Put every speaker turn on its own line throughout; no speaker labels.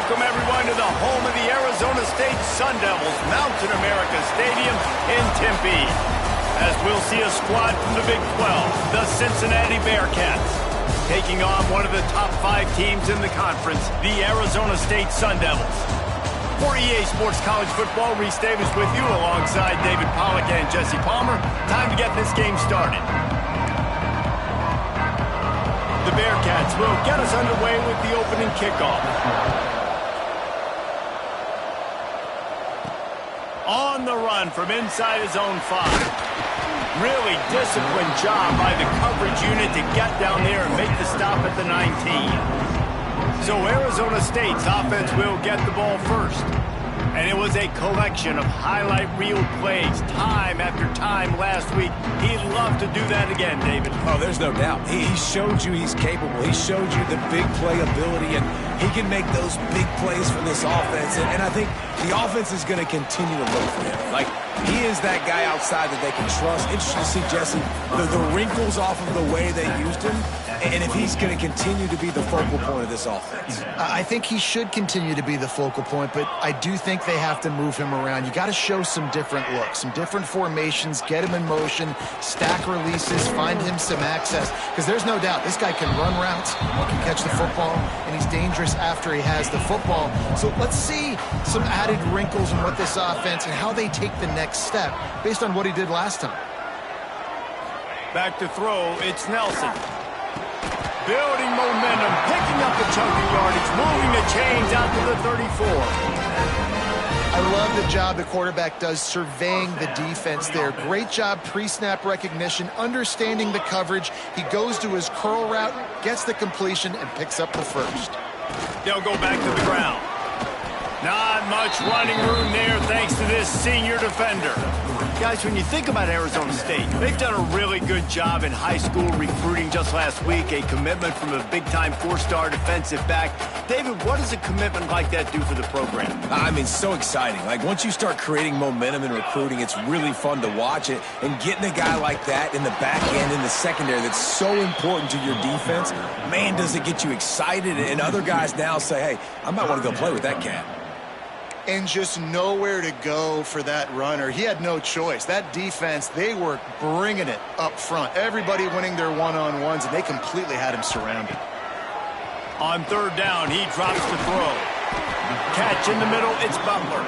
Welcome, everyone, to the home of the Arizona State Sun Devils, Mountain America Stadium in Tempe. As we'll see a squad from the Big 12, the Cincinnati Bearcats, taking on one of the top 5 teams in the conference, the Arizona State Sun Devils. For EA Sports College Football, Reese Davis with you alongside David Pollack and Jesse Palmer. Time to get this game started. The Bearcats will get us underway with the opening kickoff. On the run from inside his own 5. Really disciplined job by the coverage unit to get down there and make the stop at the 19. So Arizona State's offense will get the ball first. And it was a collection of highlight reel plays time after time last week. He'd love to do that again, David.
Oh, there's no doubt. He showed you he's capable. He showed you the big play ability, and he can make those big plays for this offense. And I think the offense is going to continue to look for him. Like, he is that guy outside that they can trust. Interesting to see, Jesse, the wrinkles off of the way they used him, and if he's going to continue to be the focal point of this offense.
I think he should continue to be the focal point, but I do think they have to move him around. You got to show some different looks, some different formations, get him in motion, stack releases, find him some access, because there's no doubt this guy can run routes, he can catch the football, and he's dangerous after he has the football. So let's see some added wrinkles in what this offense and how they take the next step based on what he did last time.
Back to throw, it's Nelson. Building momentum, picking up the chunk of yardage, moving the chains out to the 34.
I love the job the quarterback does surveying the defense there. Great job pre-snap recognition, understanding the coverage. He goes to his curl route, gets the completion, and picks up the first.
They'll go back to the ground. Not much running room there thanks to this senior defender. Guys, when you think about Arizona State, they've done a really good job in high school recruiting just last week, a commitment from a big-time 4-star defensive back. David, what does a commitment like that do for the program?
I mean, so exciting. Like, once you start creating momentum in recruiting, it's really fun to watch it. And getting a guy like that in the back end, in the secondary, that's so important to your defense, man, does it get you excited. And other guys now say, hey, I might want to go play with that cat.
And just nowhere to go for that runner. He had no choice. That defense, they were bringing it up front. Everybody winning their one-on-ones, and they completely had him surrounded.
On third down, he drops the throw. Catch in the middle, it's Butler.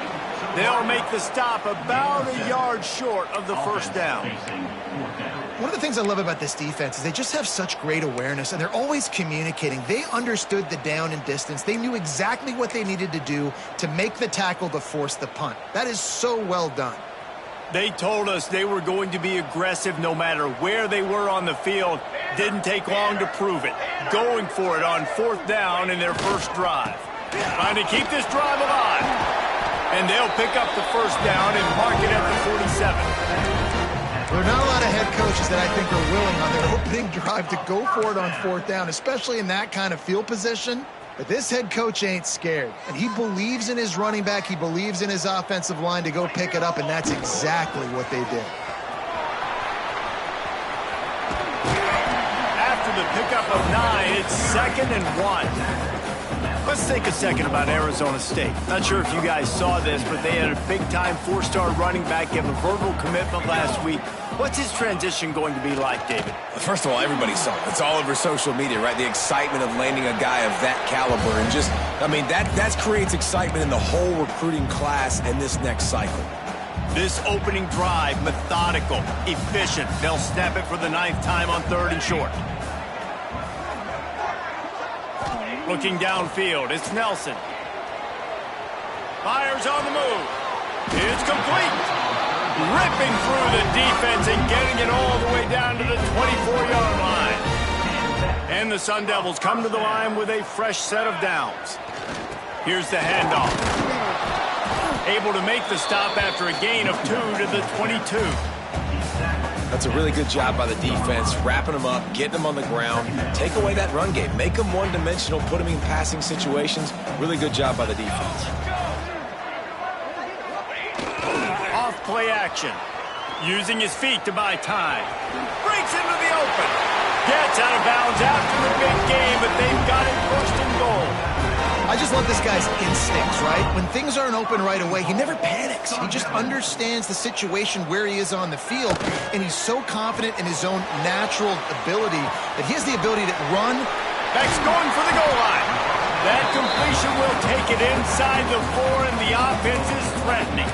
They'll make the stop about a yard short of the first down.
One of the things I love about this defense is they just have such great awareness, and they're always communicating. They understood the down and distance. They knew exactly what they needed to do to make the tackle to force the punt. That is so well done.
They told us they were going to be aggressive no matter where they were on the field. Didn't take long to prove it. Going for it on fourth down in their first drive. Trying to keep this drive alive. And they'll pick up the first down and mark it at the 47.
There are not a lot of head coaches that I think are willing on their opening drive to go for it on fourth down, especially in that kind of field position. But this head coach ain't scared. And he believes in his running back. He believes in his offensive line to go pick it up, and that's exactly what they did.
After the pickup of 9, it's 2nd and 1. Let's take a second about Arizona State. Not sure if you guys saw this, but they had a big-time 4-star running back give a verbal commitment last week. What's his transition going to be like, David?
First of all, everybody saw it. It's all over social media, right? The excitement of landing a guy of that caliber. And just, I mean, that creates excitement in the whole recruiting class and this next cycle.
This opening drive, methodical, efficient. They'll snap it for the 9th time on 3rd and short. Looking downfield, it's Nelson. Fires on the move. It's complete. Ripping through the defense and getting it all the way down to the 24-yard line. And the Sun Devils come to the line with a fresh set of downs. Here's the handoff. Able to make the stop after a gain of 2 to the 22.
That's a really good job by the defense, wrapping them up, getting them on the ground, take away that run game, make them one-dimensional, put them in passing situations. Really good job by the defense.
Off play action. Using his feet to buy time. Breaks into the open. Gets out of bounds after the big game, but they've got it first and goal.
I just love this guy's instincts, right? When things aren't open right away, he never panics. He just understands the situation where he is on the field, and he's so confident in his own natural ability that he has the ability to run.
Beck's going for the goal line. That completion will take it inside the 4, and the offense is threatening.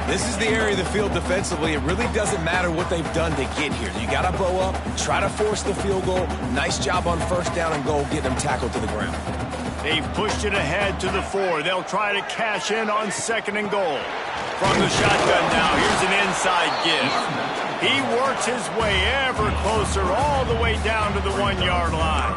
This is the area of the field defensively. It really doesn't matter what they've done to get here. You got to bow up, try to force the field goal. Nice job on first down and goal, getting them tackled to the ground.
They've pushed it ahead to the 4. They'll try to cash in on 2nd and goal. From the shotgun now, here's an inside give. He works his way ever closer all the way down to the 1-yard line.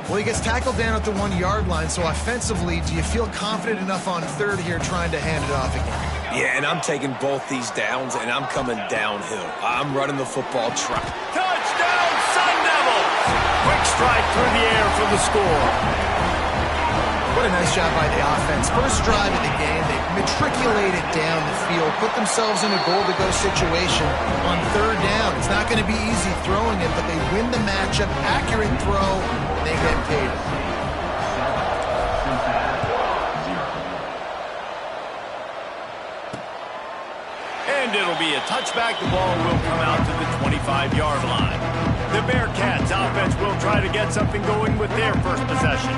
Well, he gets tackled down at the 1-yard line, so offensively, do you feel confident enough on 3rd here trying to hand it off again?
Yeah, and I'm taking both these downs, and I'm coming downhill. I'm running the football track.
Touchdown, Sun Devils! Quick strike through the air for the score.
What a nice job by the offense. First drive of the game, they matriculated down the field, put themselves in a goal-to-go situation on 3rd down. It's not going to be easy throwing it, but they win the matchup. Accurate throw, they get paid.
And it'll be a touchback. The ball will come out to the 25-yard line. The Bearcats offense will try to get something going with their first possession.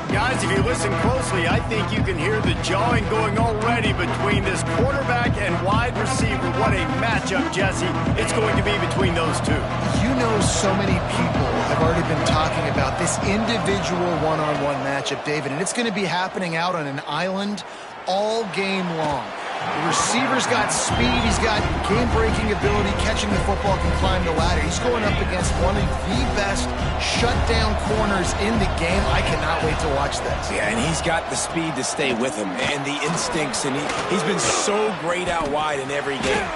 Guys, if you listen closely, I think you can hear the jawing going already between this quarterback and wide receiver. What a matchup, Jesse. It's going to be between those two.
You know, so many people have already been talking about this individual one-on-one matchup, David, and it's going to be happening out on an island all game long. The receiver's got speed, he's got game-breaking ability, catching the football, can climb the ladder. He's going up against one of the best shutdown corners in the game. I cannot wait to watch this.
Yeah, and he's got the speed to stay with him and the instincts, and he's been so great out wide in every game.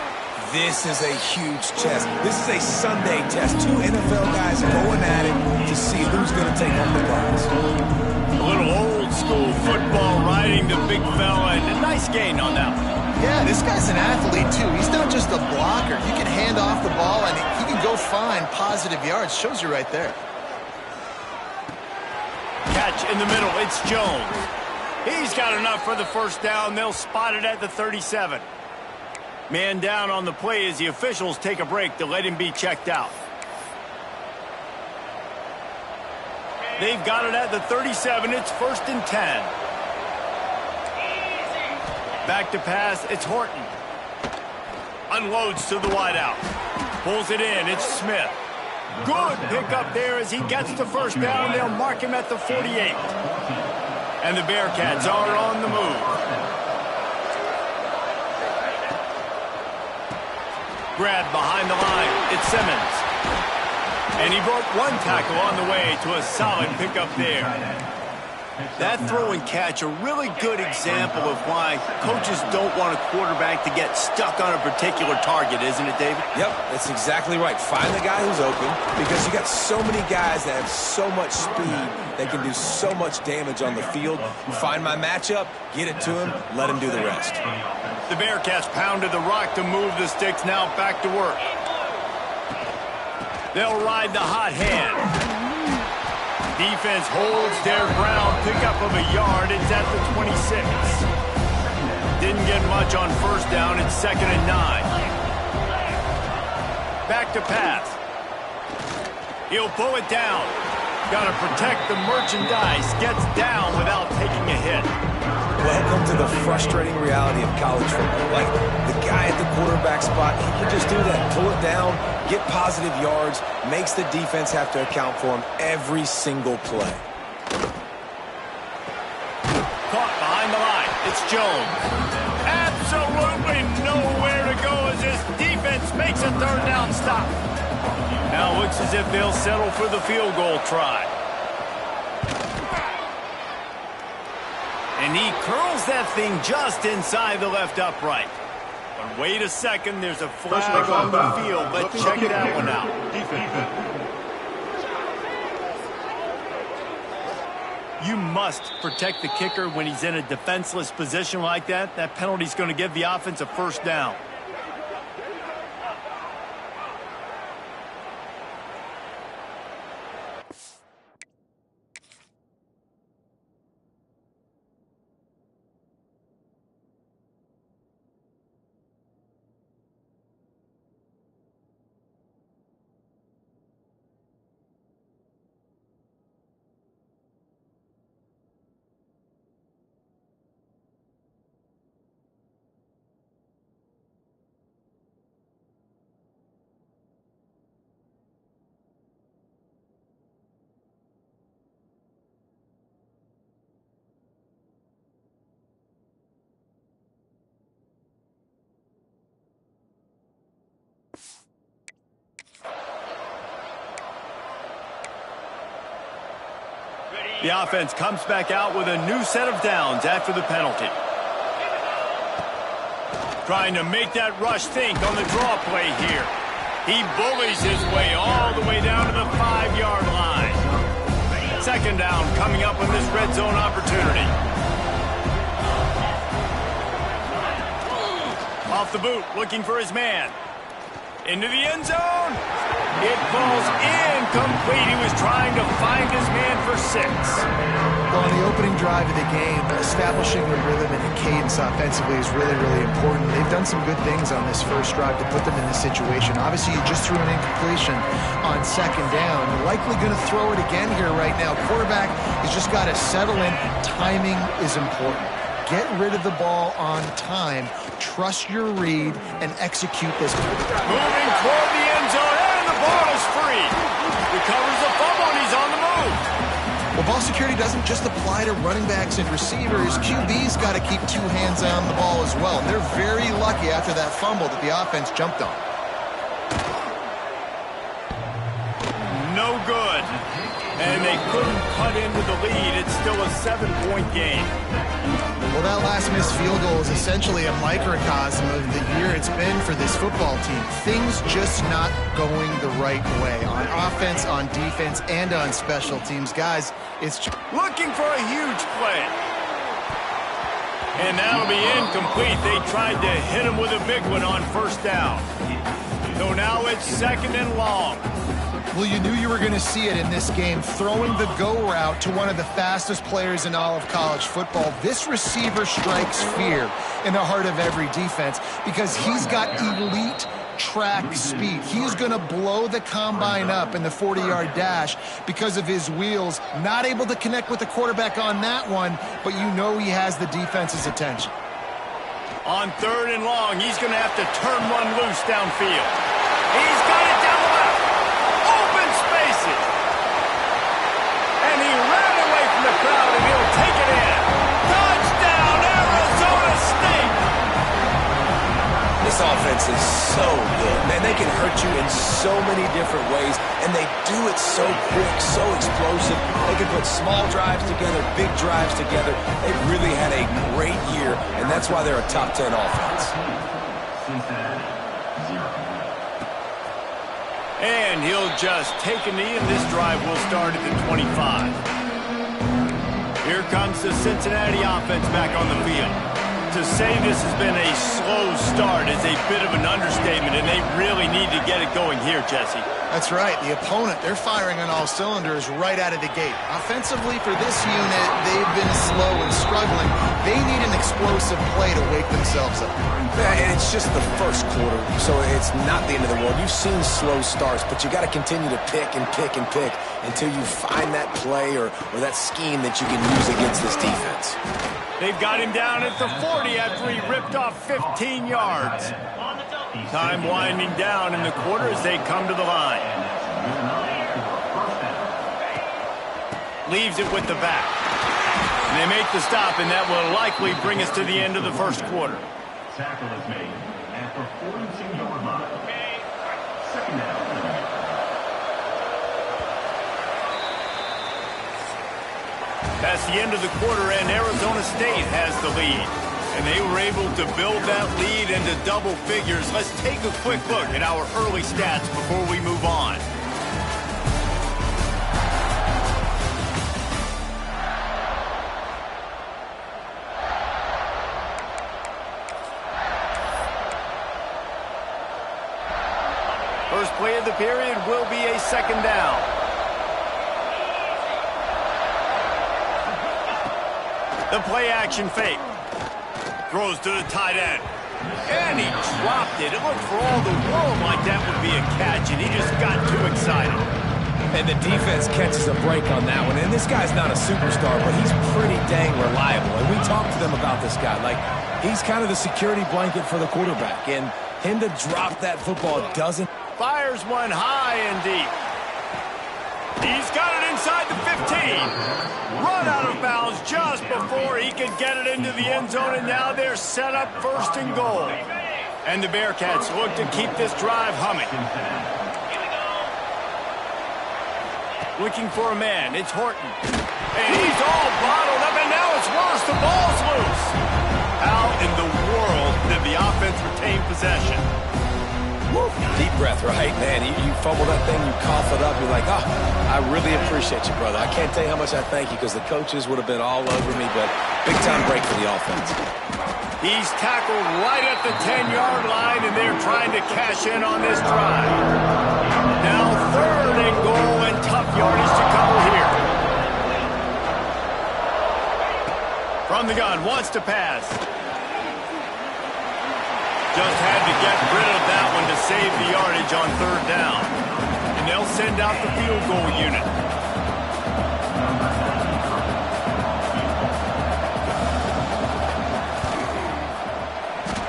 This is a huge test. This is a Sunday test. 2 NFL guys going at it to see who's going to take home the prize.
A little old-school football riding the big fella, and a nice gain on that one.
Yeah, this guy's an athlete, too. He's not just a blocker. You can hand off the ball, and he can go find positive yards. Shows you right there.
Catch in the middle. It's Jones. He's got enough for the first down. They'll spot it at the 37. Man down on the play as the officials take a break to let him be checked out. They've got it at the 37. It's 1st and 10. Back to pass. It's Horton. Unloads to the wideout. Pulls it in. It's Smith. Good pickup there as he gets the first down. They'll mark him at the 48. And the Bearcats are on the move. Grab behind the line. It's Simmons. And he broke one tackle on the way to a solid pickup there. That throw and catch, a really good example of why coaches don't want a quarterback to get stuck on a particular target, isn't it, David?
Yep, that's exactly right. Find the guy who's open, because you got so many guys that have so much speed that can do so much damage on the field. Find my matchup, get it to him, let him do the rest.
The Bearcats pounded the rock to move the sticks, now back to work. They'll ride the hot hand. Defense holds their ground, pickup of a yard. It's at the 26. Didn't get much on first down. It's 2nd and 9. Back to pass. He'll pull it down. Got to protect the merchandise. Gets down without taking a hit.
Welcome to the frustrating reality of college football. Like, the guy at the quarterback spot, he can just do that. Pull it down, get positive yards, makes the defense have to account for him every single play.
Caught behind the line. It's Jones. Absolutely nowhere to go as this defense makes a 3rd down stop. Now it looks as if they'll settle for the field goal try. And he curls that thing just inside the left upright. But wait a second, there's a flag on the field. Let's check that one out. You must protect the kicker when he's in a defenseless position like that. That penalty's going to give the offense a first down. The offense comes back out with a new set of downs after the penalty. Trying to make that rush think on the draw play here. He bullies his way all the way down to the 5-yard line. Second down coming up on this red zone opportunity. Off the boot, looking for his man. Into the end zone. It falls incomplete. He was trying to find his man for 6.
Well, on the opening drive of the game, establishing a rhythm and a cadence offensively is really, really important. They've done some good things on this first drive to put them in this situation. Obviously, you just threw an incompletion on second down. You're likely going to throw it again here right now. Quarterback has just got to settle in. Timing is important. Get rid of the ball on time, trust your read, and execute this.
Moving toward the end zone, and the ball is free. Recovers the fumble, and he's on the move.
Well, ball security doesn't just apply to running backs and receivers. QB's got to keep 2 hands on the ball as well. And they're very lucky after that fumble that the offense jumped on.
No good. And they couldn't cut into the lead. It's still a 7-point game.
Well, that last missed field goal is essentially a microcosm of the year it's been for this football team. Things just not going the right way on offense, on defense, and on special teams. Guys, it's
looking for a huge play. And that'll be incomplete. They tried to hit him with a big one on first down. So now it's 2nd and long.
Well, you knew you were going to see it in this game, throwing the go route to one of the fastest players in all of college football. This receiver strikes fear in the heart of every defense because he's got elite track speed. He's going to blow the combine up in the 40-yard dash because of his wheels. Not able to connect with the quarterback on that one, but you know he has the defense's attention.
On 3rd and long, he's going to have to turn one loose downfield. He's got it down the left. Open spaces. And he ran away from the crowd, and he'll take it in. Touchdown, Arizona State.
This offense is so good. Man, they can hurt you in so many different ways, and they do it so quick, so explosive. They can put small drives together, big drives together. They've really had a great year, and that's why they're a top 10 offense.
And he'll just take a knee, and this drive will start at the 25. Here comes the Cincinnati offense back on the field. To say this has been a slow start is a bit of an understatement, and they really need to get it going here, Jesse.
That's right. The opponent, they're firing on all cylinders right out of the gate. Offensively for this unit, they've been slow and struggling. They need an explosive play to wake themselves up.
Yeah, and it's just the first quarter, so it's not the end of the world. You've seen slow starts, but you got to continue to pick and pick and pick until you find that play or that scheme that you can use against this defense.
They've got him down at the 40 after he ripped off 15 yards. Time winding down in the quarter as they come to the line. Leaves it with the back. And they make the stop, and that will likely bring us to the end of the first quarter.
Tackle is made at the 42-yard line. Second down.
That's the end of the quarter, and Arizona State has the lead. And they were able to build that lead into double figures. Let's take a quick look at our early stats before we move on. First play of the period will be a second down. The play action fake. Throws to the tight end. And he dropped it. It looked for all the world like that would be a catch, and he just got too excited.
And the defense catches a break on that one. And this guy's not a superstar, but he's pretty dang reliable. And we talked to them about this guy. Like, he's kind of the security blanket for the quarterback. And him to drop that football doesn't...
Fires one high and deep. He's got it inside the 15. Run out of bounds just before he could get it into the end zone, and now they're set up 1st and goal. And the Bearcats look to keep this drive humming. Looking for a man. It's Horton. And he's all bottled up, and now it's worse. The ball's loose. How in the world did the offense retain possession?
Woo. Deep breath, right? Man, you fumble that thing, you cough it up, you're like, oh, I really appreciate you, brother. I can't tell you how much I thank you because the coaches would have been all over me, but big-time break for the offense.
He's tackled right at the 10-yard line, and they're trying to cash in on this drive. Now 3rd and goal, and tough yardage to cover here. From the gun, wants to pass. Just had to get rid of that one to save the yardage on 3rd down. And they'll send out the field goal unit.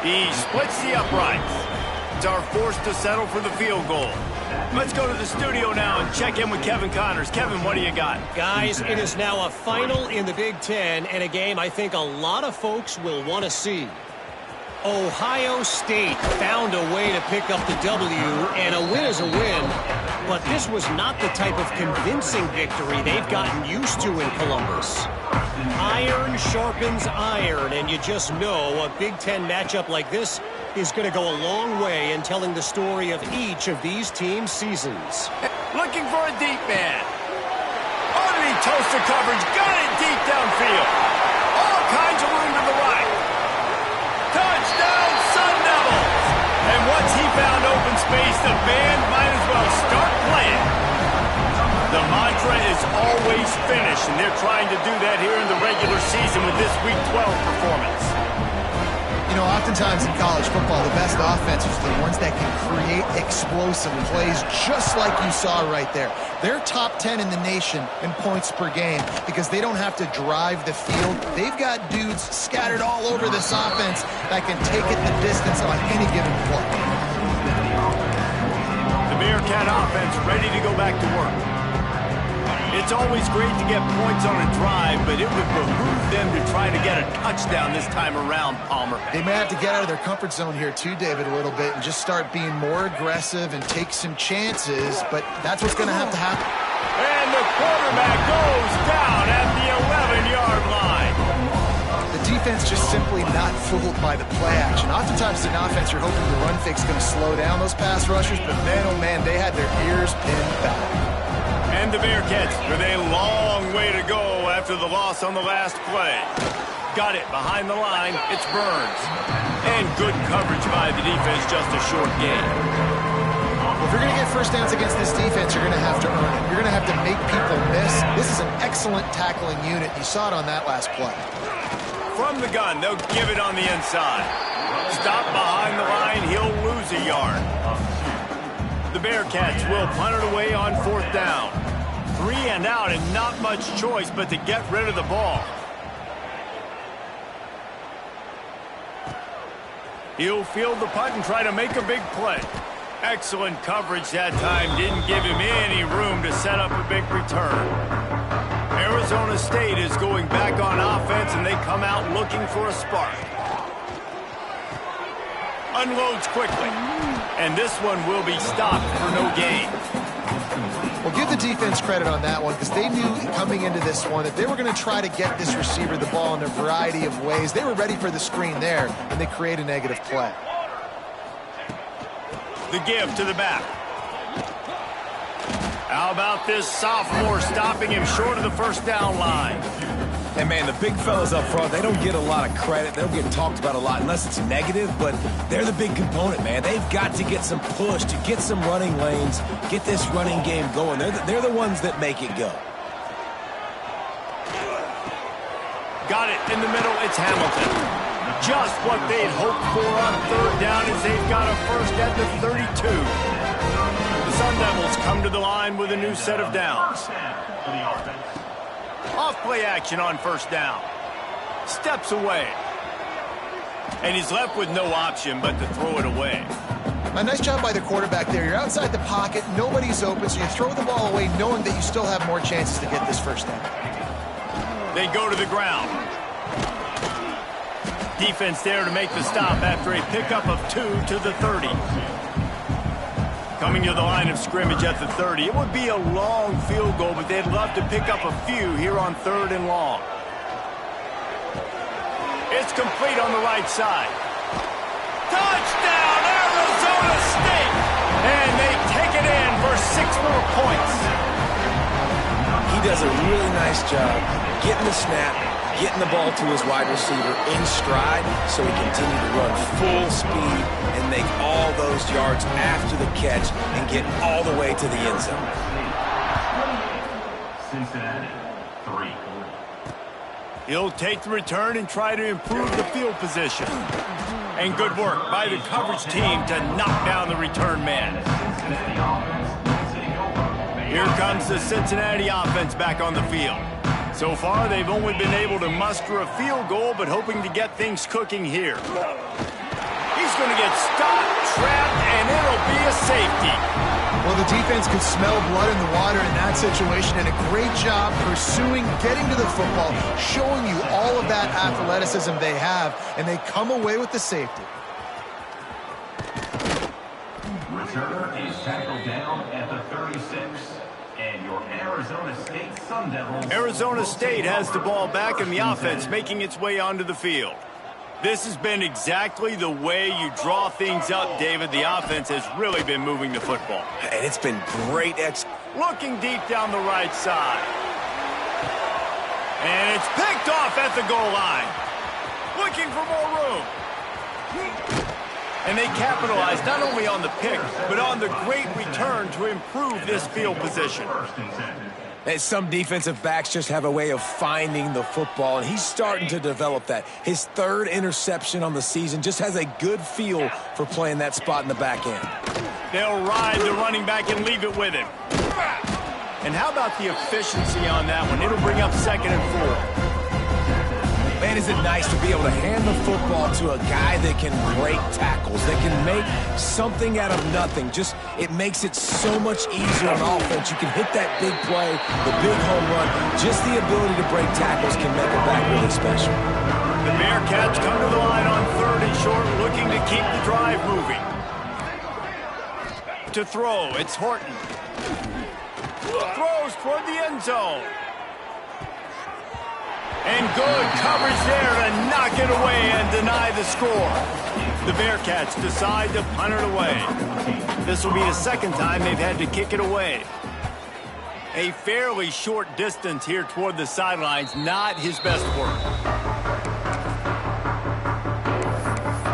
He splits the uprights. It's our forced to settle for the field goal. Let's go to the studio now and check in with Kevin Connors. Kevin, what do you got?
Guys, it is now a final in the Big Ten, and a game I think a lot of folks will want to see. Ohio State found a way to pick up the W, and a win is a win. But this was not the type of convincing victory they've gotten used to in Columbus. Iron sharpens iron, and you just know a Big Ten matchup like this is going to go a long way in telling the story of each of these teams' seasons.
Looking for a deep man. Underneath toaster coverage, got it deep downfield. All kinds of room to the right. Touchdown, Sun Devils! And once he found open space, the band might as well start playing. The mantra is always finish, and they're trying to do that here in the regular season with this Week 12 performance.
You know, oftentimes in college football, the best offenses are the ones that can create explosive plays just like you saw right there. They're top 10 in the nation in points per game because they don't have to drive the field. They've got dudes scattered all over this offense that can take it the distance on any given play.
The Bearcat offense ready to go back to work. It's always great to get points on a drive, but it would behoove them to try to get a touchdown this time around, Palmer.
They may have to get out of their comfort zone here too, David, a little bit and just start being more aggressive and take some chances, but that's what's going to have to happen.
And the quarterback goes down at the 11-yard line.
The defense just simply not fooled by the play action. Oftentimes in offense, you're hoping the run fake's going to slow down those pass rushers, but man, oh man, they had their ears pinned back.
And the Bearcats with a long way to go after the loss on the last play. Got it behind the line. It's Burns. And good coverage by the defense, just a short gain.
Well, if you're going to get first downs against this defense, you're going to have to earn it. You're going to have to make people miss. This is an excellent tackling unit. You saw it on that last play.
From the gun, they'll give it on the inside. Stop behind the line. He'll lose a yard. The Bearcats will punt it away on 4th down. 3 and out, and not much choice but to get rid of the ball. He'll field the punt and try to make a big play. Excellent coverage that time. Didn't give him any room to set up a big return. Arizona State is going back on offense, and they come out looking for a spark. Unloads quickly. And this one will be stopped for no gain.
Well, give the defense credit on that one because they knew coming into this one that they were going to try to get this receiver the ball in a variety of ways. They were ready for the screen there, and they create a negative play.
The give to the back. How about this sophomore stopping him short of the 1st down line?
And, man, the big fellas up front, they don't get a lot of credit. They don't get talked about a lot unless it's negative, but they're the big component, man. They've got to get some push, to get some running lanes, get this running game going. They're the ones that make it go.
Got it in the middle. It's Hamilton. Just what they'd hoped for on 3rd down as they've got a first at the 32. The Sun Devils come to the line with a new set of downs. Off play action on 1st down. Steps away. And he's left with no option but to throw it away.
A nice job by the quarterback there. You're outside the pocket. Nobody's open, so you throw the ball away knowing that you still have more chances to get this 1st down.
They go to the ground. Defense there to make the stop after a pickup of 2 to the 30. Coming to the line of scrimmage at the 30. It would be a long field goal, but they'd love to pick up a few here on 3rd and long. It's complete on the right side. Touchdown, Arizona State! And they take it in for 6 more points.
He does a really nice job getting the snap, getting the ball to his wide receiver in stride so he continue to run full speed and make all those yards after the catch and get all the way to the end zone.
Cincinnati, 3.
He'll take the return and try to improve the field position. And good work by the coverage team to knock down the return man. Here comes the Cincinnati offense back on the field. So far, they've only been able to muster a field goal, but hoping to get things cooking here. He's going to get stopped, trapped, and it'll be a safety.
Well, the defense could smell blood in the water in that situation, and a great job pursuing, getting to the football, showing you all of that athleticism they have, and they come away with the safety.
Returner is tackled down at the 36. And your Arizona State Sun Devils.
Arizona State has the ball back in the offense, making its way onto the field. This has been exactly the way you draw things up, David. The offense has really been moving the football.
And it's been great
looking deep down the right side. And it's picked off at the goal line. Looking for more room. And they capitalize not only on the pick, but on the great return to improve this field position.
And some defensive backs just have a way of finding the football, and he's starting to develop that. His 3rd interception on the season, just has a good feel for playing that spot in the back end.
They'll ride the running back and leave it with him. And how about the efficiency on that one? It'll bring up 2nd and 4.
Man, is it nice to be able to hand the football to a guy that can break tackles, that can make something out of nothing. Just, it makes it so much easier on offense. You can hit that big play, the big home run. Just the ability to break tackles can make a back really special.
The Bearcats come to the line on 3rd and short, looking to keep the drive moving. To throw, it's Horton. Throws toward the end zone. And good coverage there to knock it away and deny the score. The Bearcats decide to punt it away. This will be the 2nd time they've had to kick it away. A fairly short distance here toward the sidelines, not his best work.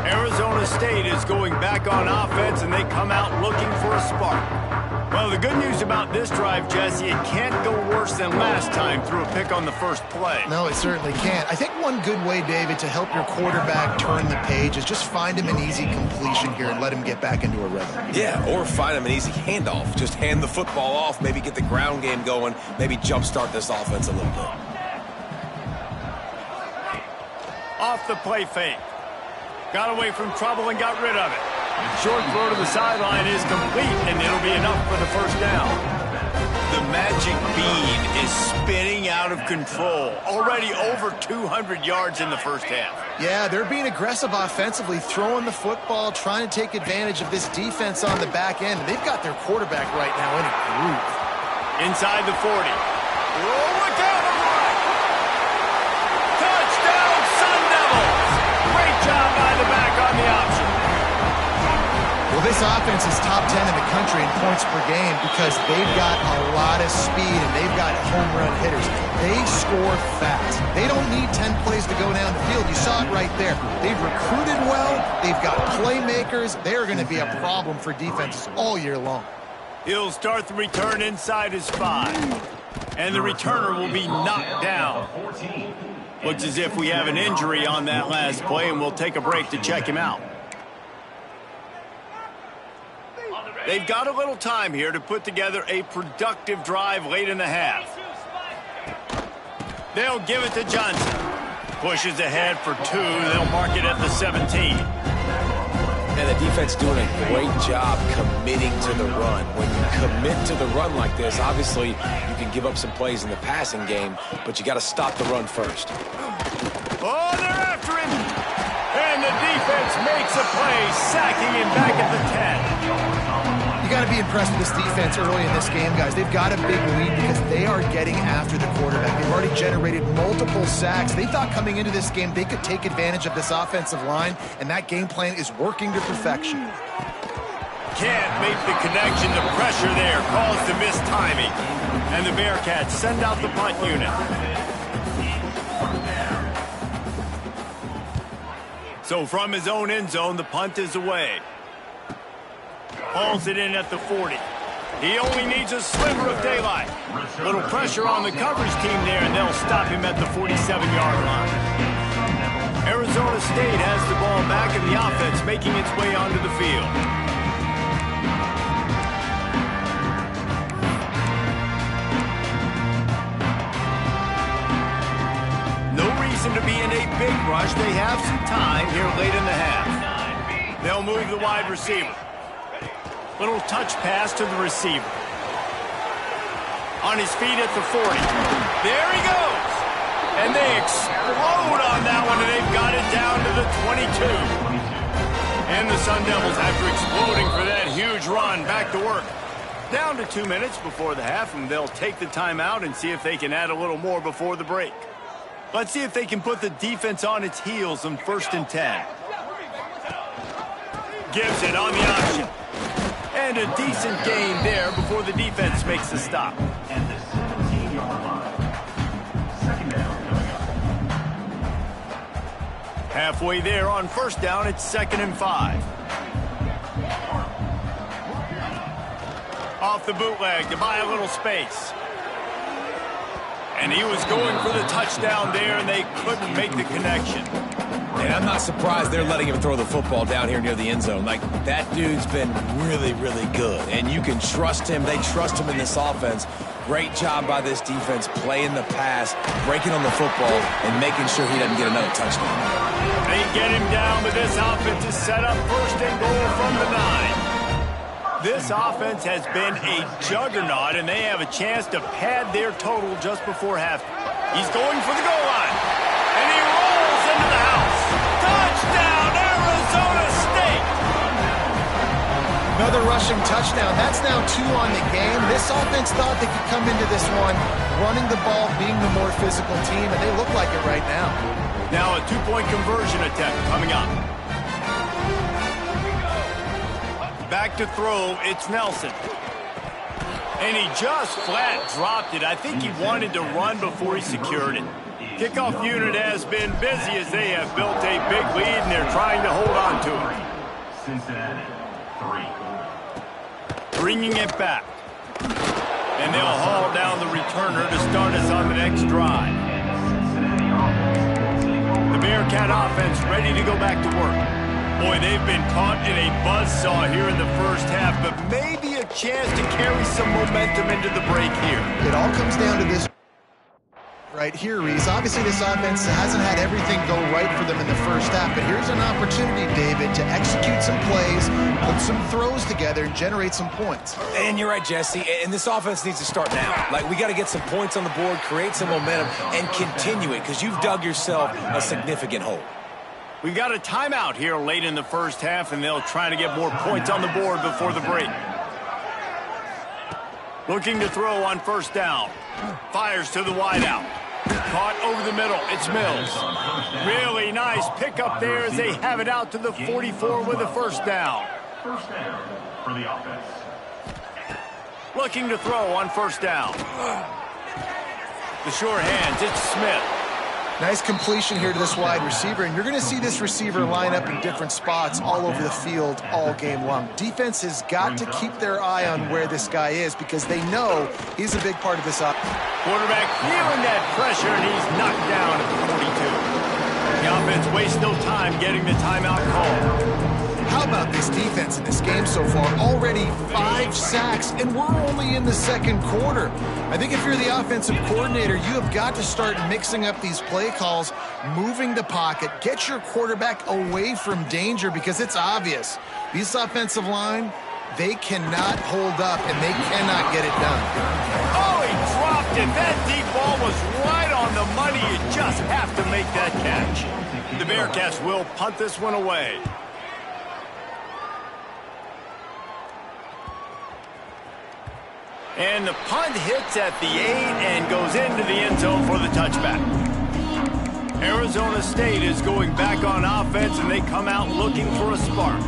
Arizona State is going back on offense, and they come out looking for a spark. Well, the good news about this drive, Jesse, it can't go worse than last time through a pick on the first play.
No, it certainly can't. I think one good way, David, to help your quarterback turn the page is just find him an easy completion here and let him get back into a rhythm.
Yeah, or find him an easy handoff. Just hand the football off, maybe get the ground game going, maybe jumpstart this offense a little bit.
Off the play fake. Got away from trouble and got rid of it. Short throw to the sideline is complete, and it'll be enough for the first down. The magic bean is spinning out of control. Already over 200 yards in the first half.
Yeah, they're being aggressive offensively, throwing the football, trying to take advantage of this defense on the back end. They've got their quarterback right now in a groove.
Inside the 40. Oh, look out! Touchdown, Sun Devils! Great job by the back on the option.
Well, this offense is top 10 in the country in points per game because they've got a lot of speed and they've got home run hitters. They score fast. They don't need 10 plays to go down the field. You saw it right there. They've recruited well. They've got playmakers. They're going to be a problem for defenses all year long.
He'll start the return inside his 5. And the returner will be knocked down. Looks as if we have an injury on that last play, and we'll take a break to check him out. They've got a little time here to put together a productive drive late in the half. They'll give it to Johnson. Pushes ahead for 2. They'll mark it at the 17.
And the defense doing a great job committing to the run. When you commit to the run like this, obviously you can give up some plays in the passing game, but you got to stop the run first.
Oh, they're after him. And the defense makes a play, sacking him back at the 10.
You got to be impressed with this defense early in this game, guys. They've got a big lead because they are getting after the quarterback. They've already generated multiple sacks. They thought coming into this game they could take advantage of this offensive line, and that game plan is working to perfection.
Can't make the connection. The pressure there caused the missed timing. And the Bearcats send out the punt unit. So from his own end zone, the punt is away. Hauls it in at the 40. He only needs a sliver of daylight. Little pressure on the coverage team there, and they'll stop him at the 47-yard line. Arizona State has the ball back in the offense, making its way onto the field. No reason to be in a big rush. They have some time here late in the half. They'll move the wide receiver. Little touch pass to the receiver. On his feet at the 40. There he goes. And they explode on that one, and they've got it down to the 22. And the Sun Devils, after exploding for that huge run, back to work. Down to 2 minutes before the half, and they'll take the timeout and see if they can add a little more before the break. Let's see if they can put the defense on its heels on 1st and 10. Gives it on the option. And a decent gain there before the defense makes the stop.
And the 17-yard line. Second down coming up.
Halfway there on 1st down, it's 2nd and 5. Off the bootleg to buy a little space. And he was going for the touchdown there, and they couldn't make the connection.
And I'm not surprised they're letting him throw the football down here near the end zone. Like, that dude's been really, really good. And you can trust him. They trust him in this offense. Great job by this defense playing the pass, breaking on the football, and making sure he doesn't get another touchdown.
They get him down, but this offense is set up 1st and goal from the 9. This offense has been a juggernaut, and they have a chance to pad their total just before half. He's going for the goal line, and he rolls into the house. Touchdown, Arizona State!
Another rushing touchdown. That's now 2 on the game. This offense thought they could come into this one running the ball, being the more physical team, and they look like it right now.
Now a 2-point conversion attempt coming up. Back to throw, it's Nelson. And he just flat dropped it. I think he wanted to run before he secured it. Kickoff unit has been busy as they have built a big lead, and they're trying to hold on to it.
Cincinnati, 3.
Bringing it back. And they'll haul down the returner to start us on the next drive. The Bearcat offense ready to go back to work. Boy, they've been caught in a buzzsaw here in the first half, but maybe a chance to carry some momentum into the break here.
It all comes down to this right here, Reese. Obviously, this offense hasn't had everything go right for them in the first half, but here's an opportunity, David, to execute some plays, put some throws together, and generate some points.
And you're right, Jesse, and this offense needs to start now. Like, we got to get some points on the board, create some momentum, and continue it, because you've dug yourself a significant hole.
We've got a timeout here late in the first half, and they'll try to get more points on the board before the break. Looking to throw on 1st down. Fires to the wideout. Caught over the middle. It's Mills. Really nice pickup there as they have it out to the 44 with a 1st down.
1st down for the offense.
Looking to throw on 1st down. The sure hands, it's Smith.
Nice completion here to this wide receiver, and you're going to see this receiver line up in different spots all over the field all game long. Defense has got to keep their eye on where this guy is because they know he's a big part of this offense.
Quarterback feeling that pressure, and he's knocked down at the 42. The offense wastes no time getting the timeout call.
How about this defense in this game so far? Already 5 sacks, and we're only in the 2nd quarter. I think if you're the offensive coordinator, you have got to start mixing up these play calls, moving the pocket, get your quarterback away from danger because it's obvious. This offensive line, they cannot hold up, and they cannot get it done.
Oh, he dropped it. That deep ball was right on the money. You just have to make that catch. The Bearcats will punt this one away. And the punt hits at the 8 and goes into the end zone for the touchback. Arizona State is going back on offense, and they come out looking for a spark.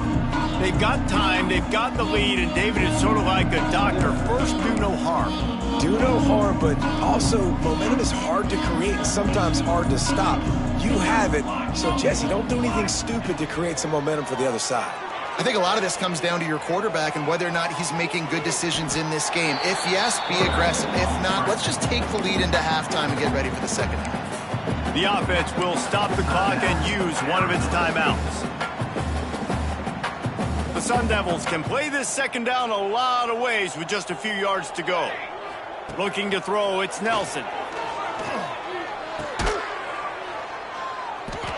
They've got time, they've got the lead, and David is sort of like a doctor. First, do no harm.
Do no harm, but also momentum is hard to create and sometimes hard to stop. You have it, so Jesse, don't do anything stupid to create some momentum for the other side.
I think a lot of this comes down to your quarterback and whether or not he's making good decisions in this game. If yes, be aggressive. If not, let's just take the lead into halftime and get ready for the second half.
The offense will stop the clock and use one of its timeouts. The Sun Devils can play this second down a lot of ways with just a few yards to go. Looking to throw, it's Nelson.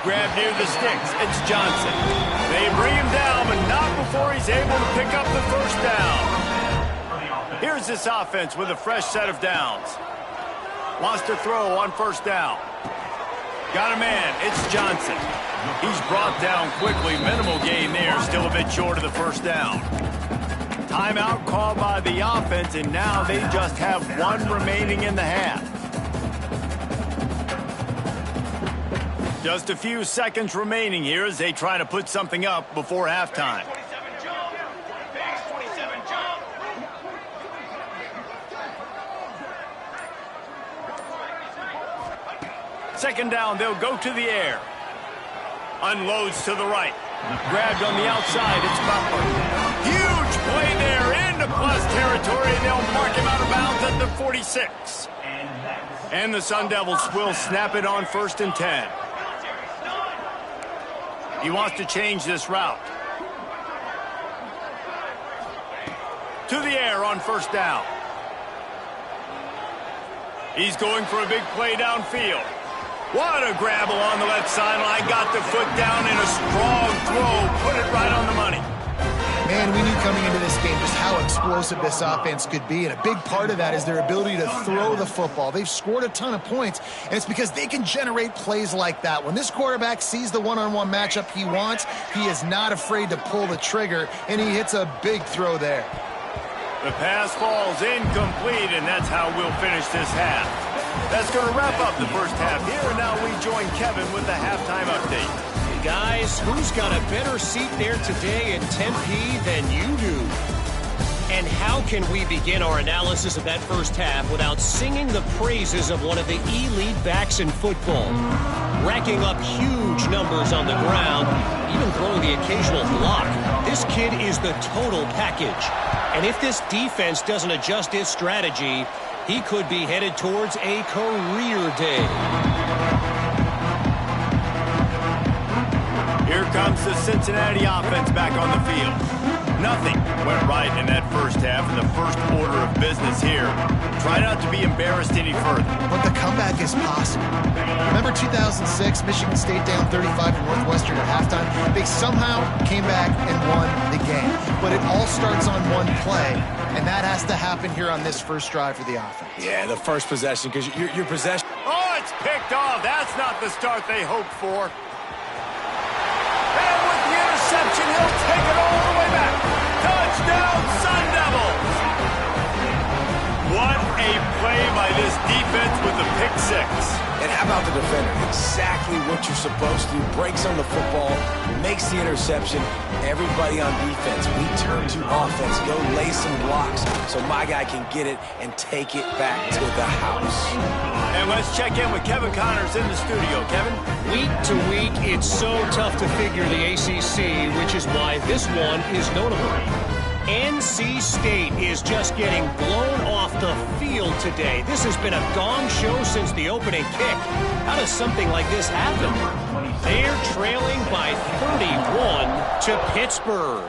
Grab near the sticks, it's Johnson. They bring him down, but not before he's able to pick up the first down. Here's this offense with a fresh set of downs. Wants to throw on first down. Got a man, it's Johnson. He's brought down quickly, minimal gain there, still a bit short of the first down. Timeout called by the offense, and now they just have one remaining in the half. Just a few seconds remaining here as they try to put something up before halftime. Second down, they'll go to the air. Unloads to the right. Grabbed on the outside, it's Butler. Huge play there into plus territory, and they'll mark him out of bounds at the 46. And the Sun Devils will snap it on 1st and 10. He wants to change this route. To the air on first down. He's going for a big play downfield. What a grab along the left sideline. Got the foot down in a strong throw. Put it right on the money.
Man, we knew coming into this game just how explosive this offense could be, and a big part of that is their ability to throw the football. They've scored a ton of points, and it's because they can generate plays like that. When this quarterback sees the one-on-one matchup he wants, he is not afraid to pull the trigger, and he hits a big throw there.
The pass falls incomplete, and that's how we'll finish this half. That's going to wrap up the first half here, and now we join Kevin with the halftime update.
Guys, who's got a better seat there today in Tempe than you do? And how can we begin our analysis of that first half without singing the praises of one of the elite backs in football? Racking up huge numbers on the ground, even throwing the occasional block. This kid is the total package. And if this defense doesn't adjust its strategy, he could be headed towards a career day.
Here comes the Cincinnati offense back on the field. Nothing went right in that first half, and the first order of business here. Try not to be embarrassed any further.
But the comeback is possible. Remember 2006, Michigan State down 35 to Northwestern at halftime? They somehow came back and won the game. But it all starts on one play, and that has to happen here on this first drive for the offense.
Yeah, the first possession, because your possession...
Oh, it's picked off. That's not the start they hoped for. And with the interception, he'll take it all the way back. Touchdown, Sun Devils! What a play by this defense with the pick six.
And how about the defender? Exactly what you're supposed to do. Breaks on the football, makes the interception. Everybody on defense, we turn to offense. Go lay some blocks so my guy can get it and take it back to the house.
And let's check in with Kevin Connors in the studio. Kevin?
Week to week, it's so tough to figure the ACC, which is why this one is notable. NC State is just getting blown off the field today. This has been a gong show since the opening kick. How does something like this happen? They're trailing by 31 to Pittsburgh.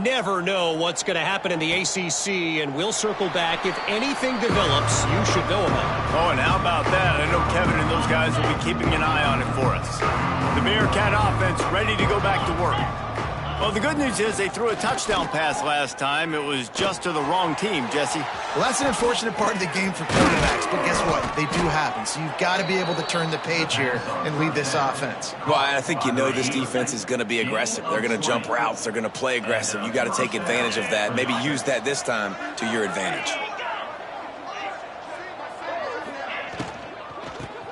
Never know what's going to happen in the ACC, and we'll circle back if anything develops you should know about.
Oh, and how about that? I know Kevin and those guys will be keeping an eye on it for us. The Bearcat offense ready to go back to work. Well, the good news is they threw a touchdown pass last time. It was just to the wrong team, Jesse.
Well, that's an unfortunate part of the game for quarterbacks, but guess what? They do happen. So you've got to be able to turn the page here and lead this offense.
Well, I think you know this defense is going to be aggressive. They're going to jump routes. They're going to play aggressive. You got to take advantage of that. Maybe use that this time to your advantage.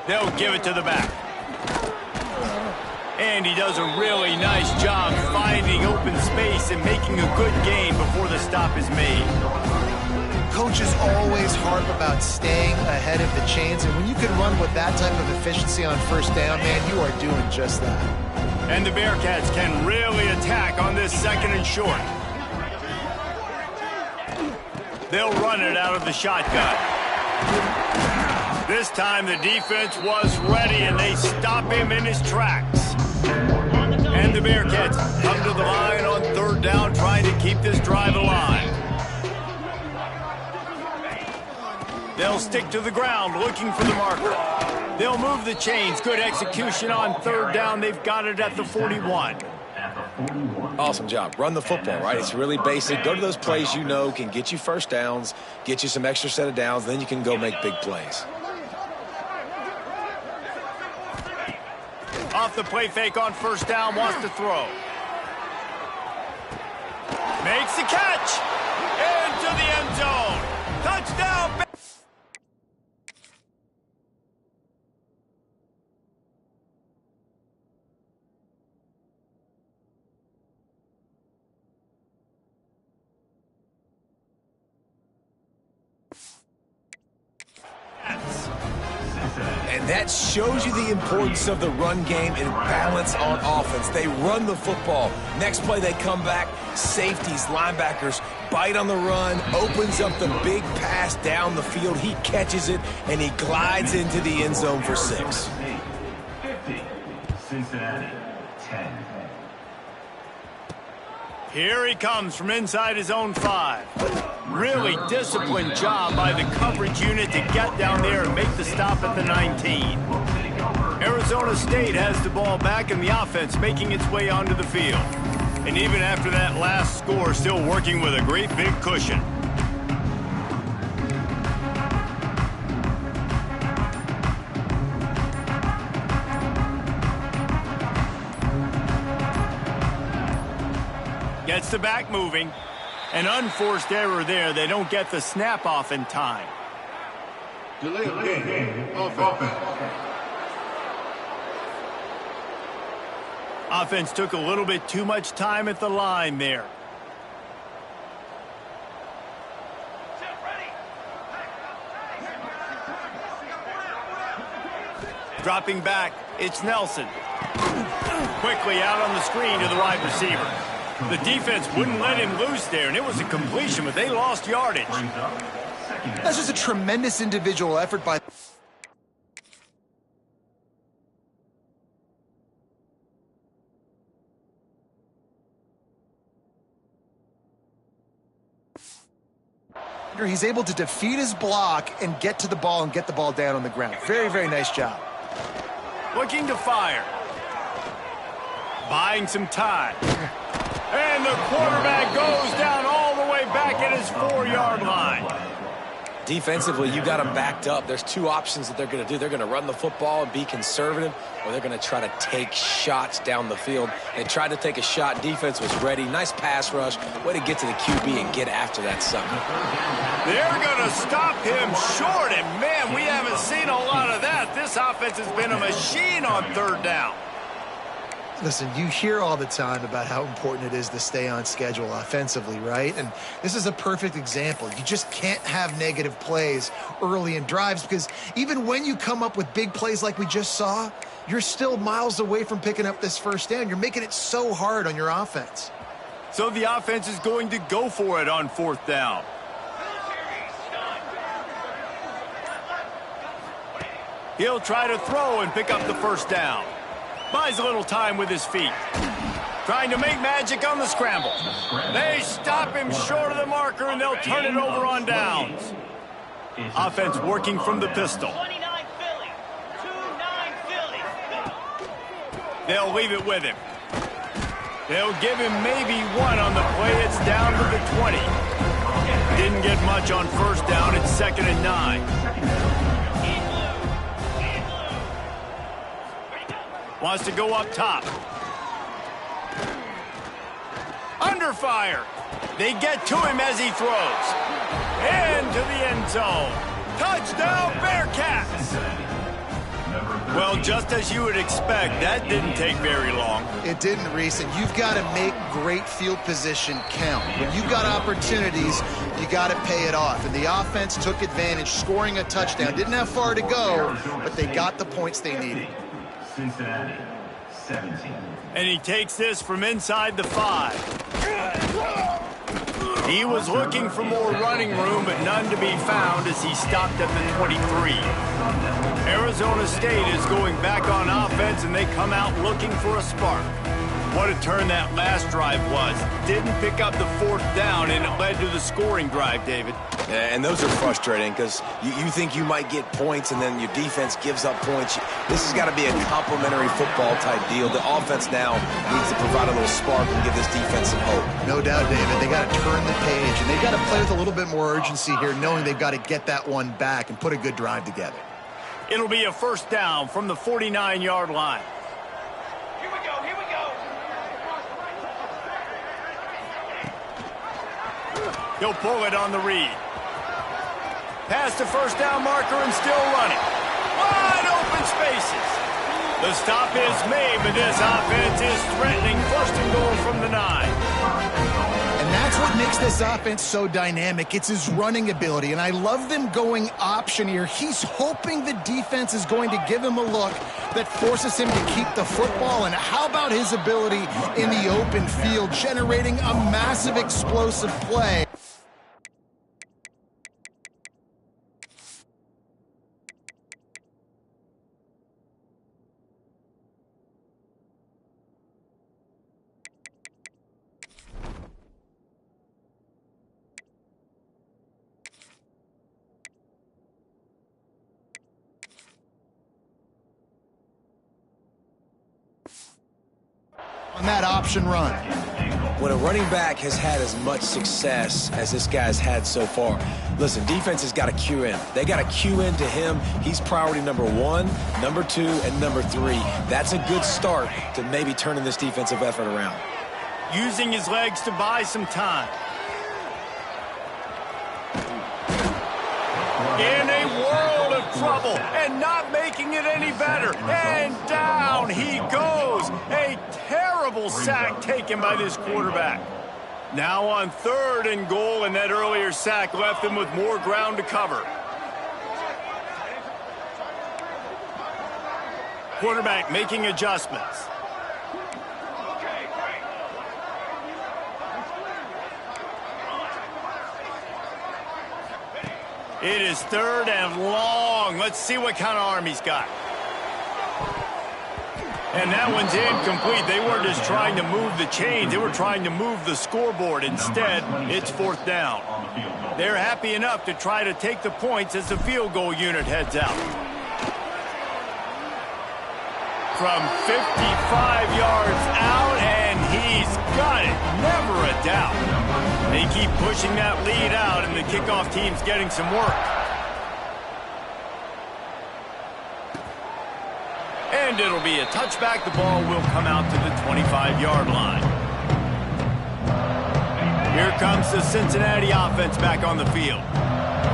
They'll give it to the back. And he does a really nice job finding open space and making a good gain before the stop is made.
Coaches always harp about staying ahead of the chains, and when you can run with that type of efficiency on first down, man, you are doing just that.
And the Bearcats can really attack on this 2nd and short. They'll run it out of the shotgun. This time the defense was ready, and they stop him in his tracks. And the Bearcats come to the line on 3rd down, trying to keep this drive alive. They'll stick to the ground, looking for the marker. They'll move the chains. Good execution on 3rd down. They've got it at the 41.
Awesome job. Run the football, right? It's really basic. Go to those plays you know can get you first downs, get you some extra set of downs, then you can go make big plays.
Off the play fake on 1st down, wants to throw. Makes the catch. Into the end zone. Touchdown.
And that shows you the importance of the run game and balance on offense. They run the football. Next play, they come back. Safeties, linebackers, bite on the run, opens up the big pass down the field. He catches it, and he glides into the end zone for 6.
50, Cincinnati, 10.
Here he comes from inside his own 5. Really disciplined job by the coverage unit to get down there and make the stop at the 19. Arizona State has the ball back and the offense making its way onto the field. And even after that last score, still working with a great big cushion. Gets the back moving. An unforced error there. They don't get the snap off in time.
Delay game. Offense.
Offense took a little bit too much time at the line there. Dropping back, it's Nelson. Quickly out on the screen to the wide receiver. The defense wouldn't let him loose there, and it was a completion, but they lost yardage.
That's just a tremendous individual effort by... He's able to defeat his block and get to the ball and get the ball down on the ground. Very, very nice job.
Looking to fire. Buying some time. And the quarterback goes down all the way back at his 4-yard line.
Defensively, you got them backed up. There's 2 options that they're going to do. They're going to run the football and be conservative, or they're going to try to take shots down the field. They tried to take a shot. Defense was ready. Nice pass rush. Way to get to the QB and get after that sucker.
They're going to stop him short, and man, we haven't seen a lot of that. This offense has been a machine on 3rd down.
Listen, you hear all the time about how important it is to stay on schedule offensively, right? And this is a perfect example. You just can't have negative plays early in drives because even when you come up with big plays like we just saw, you're still miles away from picking up this first down. You're making it so hard on your offense.
So the offense is going to go for it on 4th down. He'll try to throw and pick up the first down. Buys a little time with his feet. Trying to make magic on the scramble. They stop him short of the marker, and they'll turn it over on downs. Offense working from the pistol. They'll leave it with him. They'll give him maybe 1 on the play. It's down to the 20. Didn't get much on 1st down. It's 2nd and 9. Wants to go up top. Under fire. They get to him as he throws. Into the end zone. Touchdown, Bearcats. Well, just as you would expect, that didn't take very long.
It didn't, Reese, and you've got to make great field position count. When you've got opportunities, you got to pay it off. And the offense took advantage, scoring a touchdown. Didn't have far to go, but they got the points they needed.
Cincinnati, 17.
And he takes this from inside the 5. He was looking for more running room, but none to be found as he stopped at the 23. Arizona State is going back on offense, and they come out looking for a spark. What a turn that last drive was. Didn't pick up the 4th down, and it led to the scoring drive, David.
Yeah, and those are frustrating because you think you might get points, and then your defense gives up points. This has got to be a complementary football-type deal. The offense now needs to provide a little spark and give this defense some hope.
No doubt, David. They got to turn the page, and they've got to play with a little bit more urgency here, knowing they've got to get that one back and put a good drive together.
It'll be a 1st down from the 49-yard line.
Here we go, here we go.
He'll pull it on the read. Past the 1st down marker and still running. Wide open spaces. The stop is made, but this offense is threatening 1st and goal from the 9.
And that's what makes this offense so dynamic. It's his running ability, and I love them going option here. He's hoping the defense is going to give him a look that forces him to keep the football. And how about his ability in the open field, generating a massive explosive play? On that option run.
When a running back has had as much success as this guy's had so far, listen, defense has got to cue in. They got to cue in to him. He's priority number 1, number 2, and number 3. That's a good start to maybe turning this defensive effort around.
Using his legs to buy some time. In a world of trouble and not making it any better. And down he goes. A terrible sack taken by this quarterback. Now on 3rd and goal, and that earlier sack left him with more ground to cover. Quarterback making adjustments. It is 3rd and long. Let's see what kind of arm he's got. And that one's incomplete. They weren't just trying to move the chains. They were trying to move the scoreboard. Instead, it's 4th down. They're happy enough to try to take the points as the field goal unit heads out. From 55 yards out, and he's got it. Never a doubt. They keep pushing that lead out, and the kickoff team's getting some work. And it'll be a touchback. The ball will come out to the 25-yard line. Here comes the Cincinnati offense back on the field.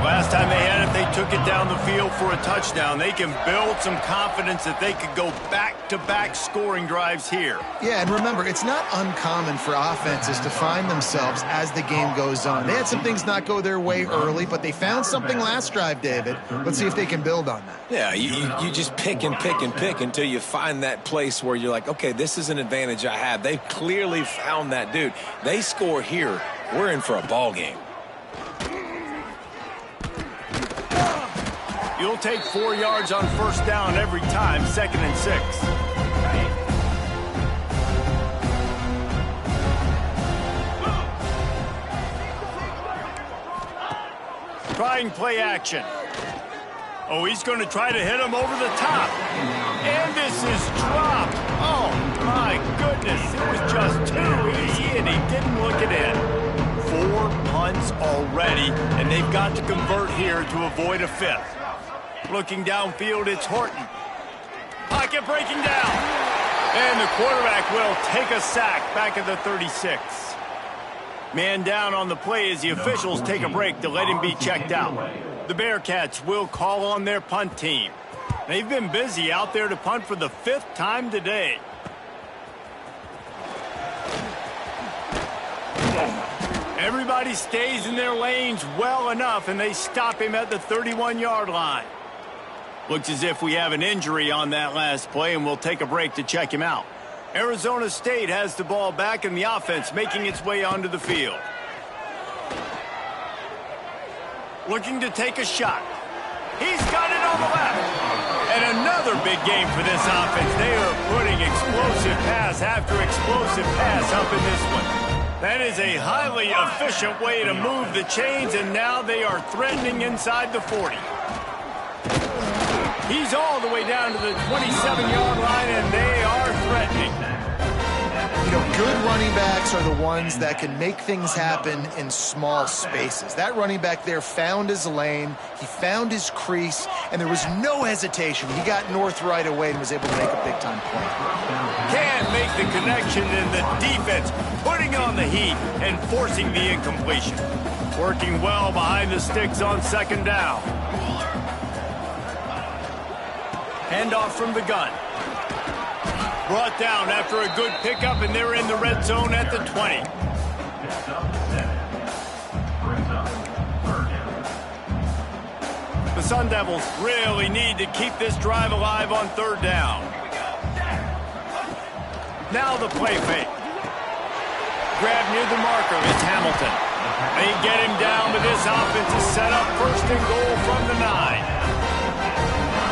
Last time they had it, they took it down the field for a touchdown. They can build some confidence that they could go back-to-back scoring drives here.
Yeah, and remember, it's not uncommon for offenses to find themselves as the game goes on. They had some things not go their way early, but they found something last drive, David. Let's see if they can build on that.
Yeah, you just pick and pick and pick until you find that place where you're like, okay, this is an advantage I have. They've clearly found that dude. They score here, we're in for a ball game.
You'll take 4 yards on 1st down every time, 2nd and 6. Trying play action. Oh, he's going to try to hit him over the top. And this is dropped. Oh, my goodness. It was just too easy, and he didn't look it in. 4 punts already, and they've got to convert here to avoid a 5th. Looking downfield, it's Horton. Pocket breaking down. And the quarterback will take a sack back at the 36. Man down on the play as the officials take a break to let him be checked out. The Bearcats will call on their punt team. They've been busy out there to punt for the 5th time today. Everybody stays in their lanes well enough, and they stop him at the 31-yard line. Looks as if we have an injury on that last play, and we'll take a break to check him out. Arizona State has the ball back, and the offense making its way onto the field. Looking to take a shot. He's got it on the left. And another big game for this offense. They are putting explosive pass after explosive pass up in this one. That is a highly efficient way to move the chains, and now they are threatening inside the 40. He's all the way down to the 27-yard line, and they are threatening.
You know, good running backs are the ones that can make things happen in small spaces. That running back there found his lane, he found his crease, and there was no hesitation. He got north right away and was able to make a big-time play.
Can't make the connection, and the defense putting on the heat and forcing the incompletion. Working well behind the sticks on 2nd down. Handoff from the gun. Brought down after a good pickup, and they're in the red zone at the 20. The Sun Devils really need to keep this drive alive on 3rd down. Now the play fake. Grab near the marker. It's Hamilton. They get him down, but this offense is set up 1st and goal from the 9.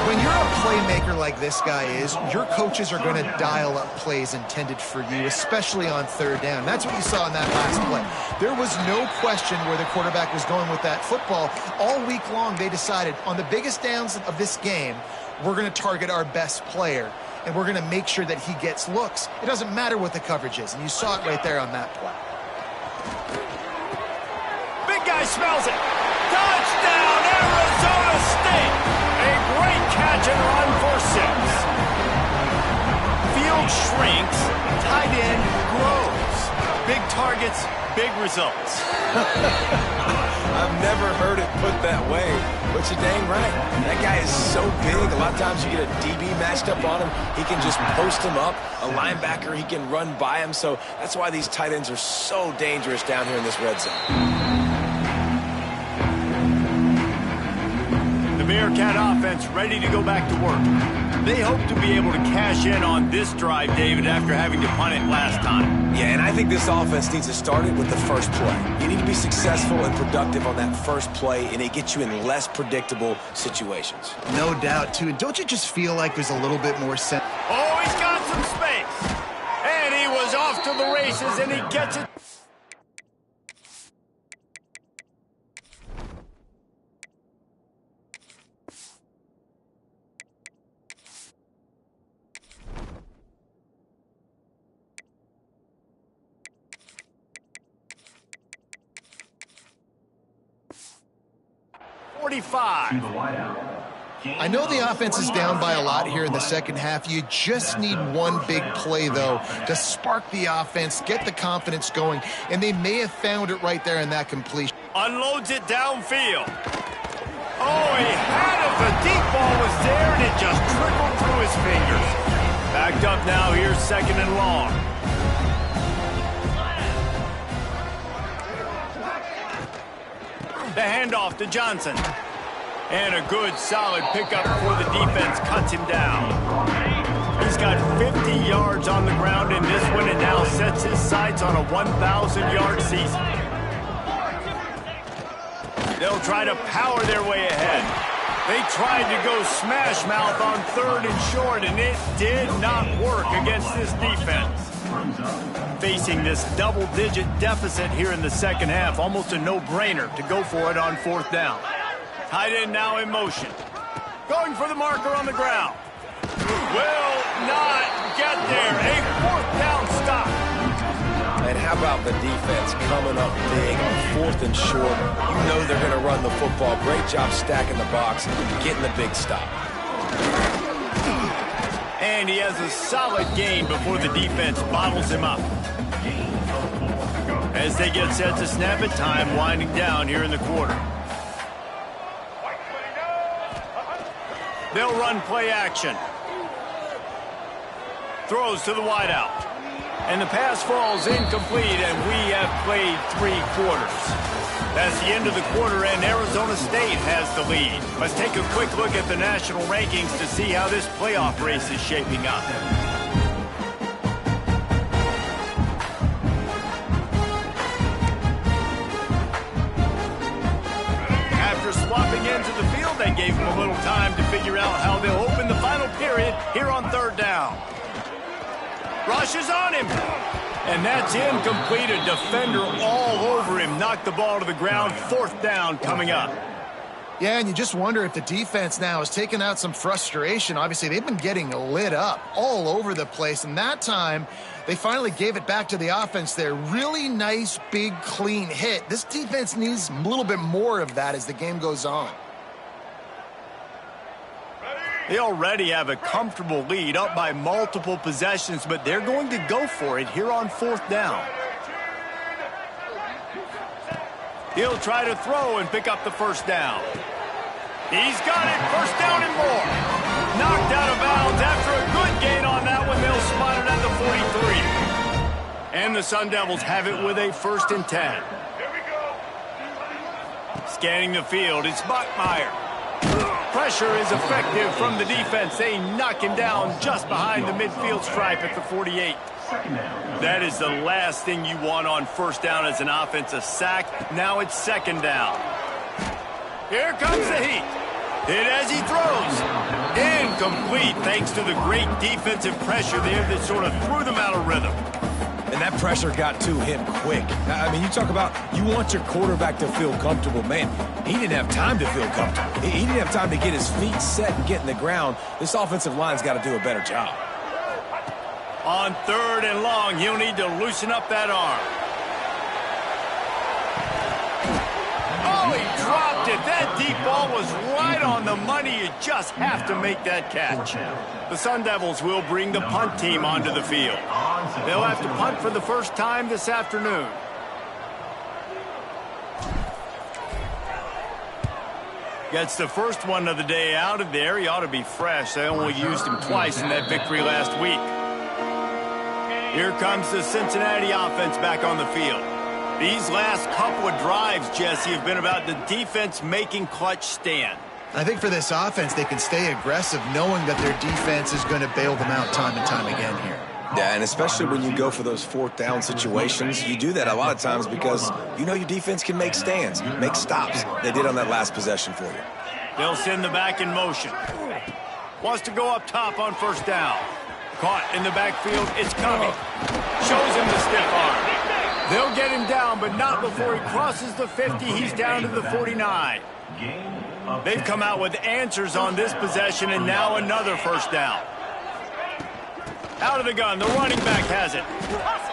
When you're a playmaker like this guy is, your coaches are going to dial up plays intended for you, especially on 3rd down. That's what you saw in that last play. There was no question where the quarterback was going with that football. All week long, they decided on the biggest downs of this game, we're going to target our best player, and we're going to make sure that he gets looks. It doesn't matter what the coverage is, and you saw it right there on that play.
Big guy smells it. Touchdown, Arizona State! A great catch and run for 6. Field shrinks, tight end grows. Big targets, big results.
I've never heard it put that way, but you're dang right. That guy is so big. A lot of times you get a DB matched up on him. He can just post him up. A linebacker, he can run by him. So that's why these tight ends are so dangerous down here in this red zone.
Bearcat offense ready to go back to work. They hope to be able to cash in on this drive, David, after having to punt it last time.
Yeah, and I think this offense needs to start it with the first play. You need to be successful and productive on that first play, and it gets you in less predictable situations.
No doubt, too. And don't you just feel like there's a little bit more sense?
Oh, he's got some space. And he was off to the races, and he gets it.
I know the offense is down by a lot here in the second half. You just need one big play, though, to spark the offense, get the confidence going, and they may have found it right there in that completion.
Unloads it downfield. Oh, he had it. The deep ball was there, and it just trickled through his fingers. Backed up now. Here's 2nd and long. The handoff to Johnson. And a good, solid pickup before the defense cuts him down. He's got 50 yards on the ground in this one and now sets his sights on a 1,000-yard season. They'll try to power their way ahead. They tried to go smash mouth on 3rd and short, and it did not work against this defense. Facing this double-digit deficit here in the second half, almost a no-brainer to go for it on 4th down. Tight end now in motion. Going for the marker on the ground. Will not get there. A 4th down stop.
And how about the defense coming up big on 4th and short? You know they're going to run the football. Great job stacking the box, getting the big stop.
And he has a solid gain before the defense bottles him up. As they get set to snap it, time winding down here in the quarter. They'll run play action. Throws to the wideout. And the pass falls incomplete, and we have played 3 quarters. That's the end of the quarter, and Arizona State has the lead. Let's take a quick look at the national rankings to see how this playoff race is shaping up. After swapping into the field, that gave them a little time to figure out how they'll open the final period here on 3rd down. Rushes on him. And that's incomplete. A defender all over him. Knocked the ball to the ground. 4th down coming up.
Yeah, and you just wonder if the defense now has taken out some frustration. Obviously, they've been getting lit up all over the place. And that time, they finally gave it back to the offense there. Really nice, big, clean hit. This defense needs a little bit more of that as the game goes on.
They already have a comfortable lead, up by multiple possessions, but they're going to go for it here on 4th down. He'll try to throw and pick up the 1st down. He's got it, 1st down and more. Knocked out of bounds after a good gain on that one. They'll spot it at the 43. And the Sun Devils have it with a 1st and 10. Scanning the field, it's Bachmeier. Pressure is effective from the defense. They knock him down just behind the midfield stripe at the 48. That is the last thing you want on 1st down as an offense, a sack. Now it's 2nd down. Here comes the heat. Hit as he throws. Incomplete thanks to the great defensive pressure there that sort of threw them out of rhythm.
And that pressure got to him quick. I mean, you talk about you want your quarterback to feel comfortable. Man, he didn't have time to feel comfortable. He didn't have time to get his feet set and get in the ground. This offensive line's got to do a better job.
On 3rd and long, he'll need to loosen up that arm. Oh, he dropped it. That deep ball was right on the money. You just have to make that catch. The Sun Devils will bring the punt team onto the field. They'll have to punt for the first time this afternoon. Gets the first one of the day out of there. He ought to be fresh. They only used him twice in that victory last week. Here comes the Cincinnati offense back on the field. These last couple of drives, Jesse, have been about the defense making clutch stand.
I think for this offense, they can stay aggressive knowing that their defense is going to bail them out time and time again here.
Yeah, and especially when you go for those 4th down situations, you do that a lot of times because you know your defense can make stands, make stops. They did on that last possession for you.
They'll send the back in motion. Wants to go up top on 1st down. Caught in the backfield. It's coming. Shows him the stiff arm. They'll get him down, but not before he crosses the 50. He's down to the 49. They've come out with answers on this possession, and now another 1st down. Out of the gun, the running back has it.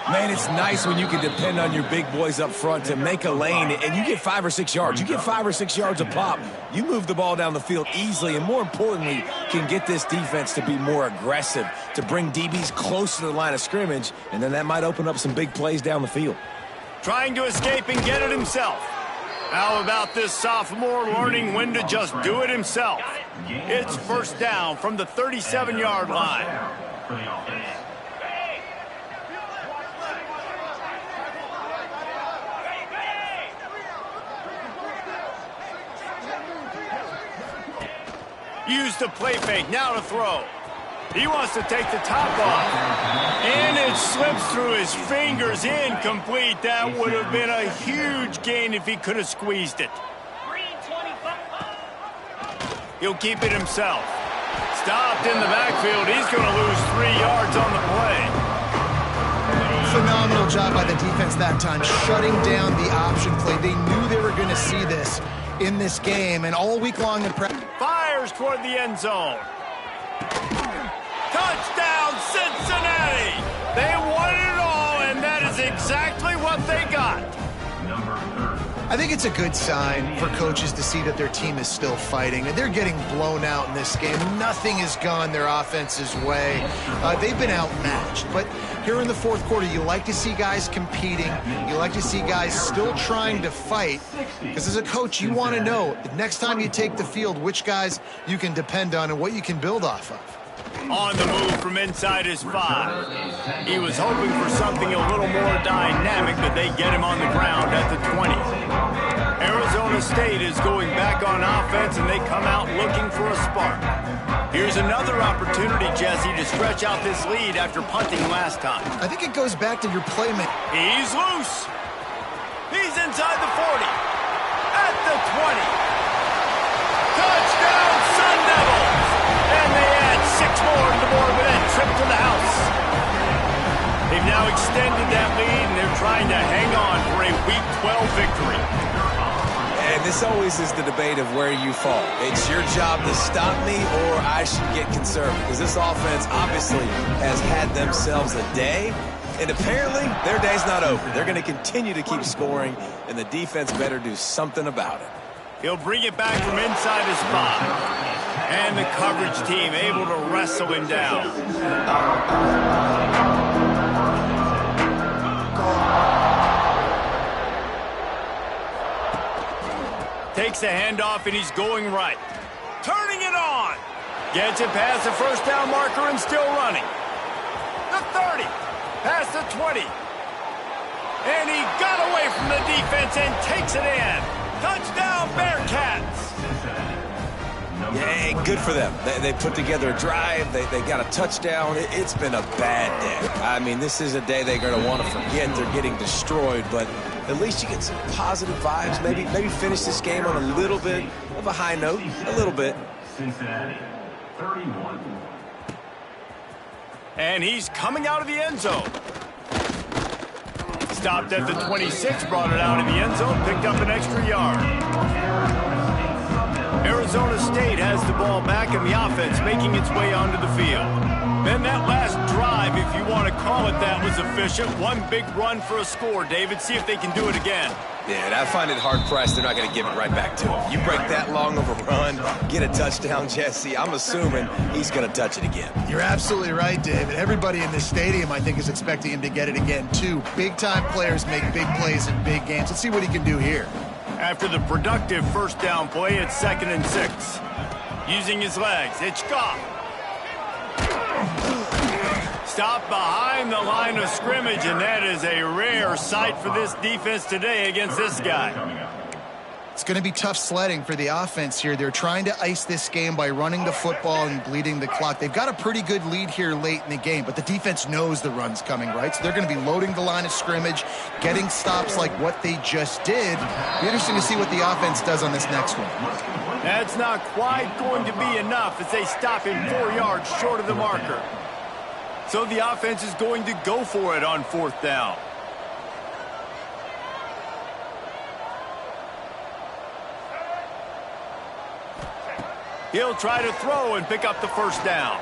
Man, it's nice when you can depend on your big boys up front to make a lane, and you get 5 or 6 yards. You get 5 or 6 yards a pop. You move the ball down the field easily, and more importantly, can get this defense to be more aggressive, to bring DBs close to the line of scrimmage, and then that might open up some big plays down the field.
Trying to escape and get it himself. How about this sophomore learning when to just do it himself? It's 1st down from the 37-yard line. Use the play fake, now to throw. He wants to take the top off. And it slips through his fingers, incomplete. That would have been a huge gain if he could have squeezed it. He'll keep it himself. Stopped in the backfield. He's going to lose 3 yards on the play.
Phenomenal job by the defense that time, shutting down the option play. They knew they were going to see this in this game, and all week long in practice.
Fires toward the end zone. Touchdown, Cincinnati! They wanted it all, and that is exactly what they got.
Number 30.
I think it's a good sign for coaches to see that their team is still fighting. They're getting blown out in this game. Nothing has gone their offense's way. They've been outmatched. But here in the fourth quarter, you like to see guys competing. You like to see guys still trying to fight. Because as a coach, you want to know, next time you take the field, which guys you can depend on and what you can build off of.
On the move from inside his 5. He was hoping for something a little more dynamic, but they get him on the ground at the 20. Arizona State is going back on offense, and they come out looking for a spark. Here's another opportunity, Jesse, to stretch out this lead after punting last time.
I think it goes back to your playmaking.
He's loose. He's inside the 40. At the 20. Touchdown, Sun Devils! And they add 6 more to the board with that trip to the house. They've now extended that lead, and they're trying to hang on for a Week 12 victory.
And this always is the debate of where you fall. It's your job to stop me, or I should get conservative. Because this offense obviously has had themselves a day, and apparently their day's not over. They're going to continue to keep scoring, and the defense better do something about it.
He'll bring it back from inside his 5. And the coverage team able to wrestle him down. Takes the handoff, and he's going right. Turning it on. Gets it past the first down marker and still running. The 30. Past the 20. And he got away from the defense and takes it in. Touchdown, Bearcats.
Yeah, good for them. They put together a drive. They got a touchdown. It's been a bad day. I mean, this is a day they're going to want to forget. They're getting destroyed, but at least you get some positive vibes. Maybe finish this game on a little bit of a high note. A little bit.
Cincinnati, 31.
And he's coming out of the end zone. Stopped at the 26, brought it out of the end zone, picked up an extra yard. Arizona State has the ball back in the offense, making its way onto the field. Then that last drive, if you want to call it that, was efficient. One big run for a score, David. See if they can do it again.
Yeah, and I find it hard-pressed they're not going to give it right back to him. You break that long of a run, get a touchdown, Jesse, I'm assuming he's going to touch it again.
You're absolutely right, David. Everybody in this stadium, I think, is expecting him to get it again, too. Big-time players make big plays in big games. Let's see what he can do here.
After the productive first down play, it's 2nd and 6. Using his legs, it's Goff. Stop behind the line of scrimmage, and that is a rare sight for this defense today against this guy.
It's going to be tough sledding for the offense here. They're trying to ice this game by running the football and bleeding the clock. They've got a pretty good lead here late in the game, but the defense knows the run's coming, right? So they're going to be loading the line of scrimmage, getting stops like what they just did. Be interesting to see what the offense does on this next one.
That's not quite going to be enough as they stop him 4 yards short of the marker. So the offense is going to go for it on 4th down. He'll try to throw and pick up the first down.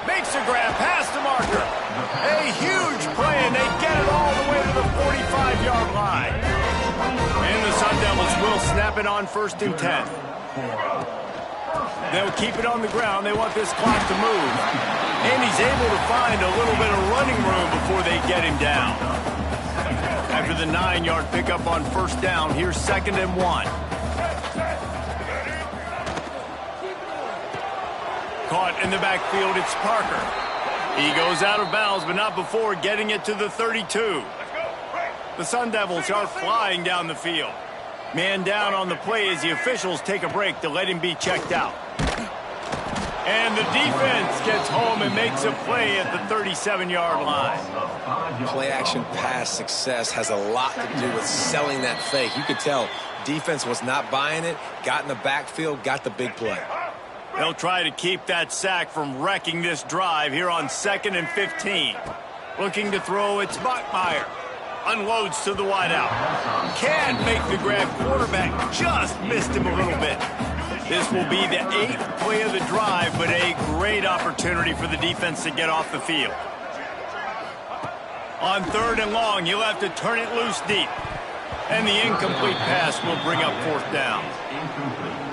Makes a grab past the marker. A huge play, and they get it all the way to the 45-yard line. And the Sun Devils will snap it on 1st and 10. They'll keep it on the ground. They want this clock to move. And he's able to find a little bit of running room before they get him down. After the 9-yard pickup on 1st down, here's 2nd and 1. Caught in the backfield, it's Parker. He goes out of bounds, but not before getting it to the 32. The Sun Devils are flying down the field. Man down on the play as the officials take a break to let him be checked out. And the defense gets home and makes a play at the 37-yard line.
Play-action pass success has a lot to do with selling that fake. You could tell defense was not buying it, got in the backfield, got the big play.
They'll try to keep that sack from wrecking this drive here on 2nd and 15. Looking to throw, it's Bachmeier. Unloads to the wideout. Can't make the grab. Quarterback just missed him a little bit. This will be the 8th play of the drive, but a great opportunity for the defense to get off the field. On 3rd and long, he'll have to turn it loose deep. And the incomplete pass will bring up 4th down.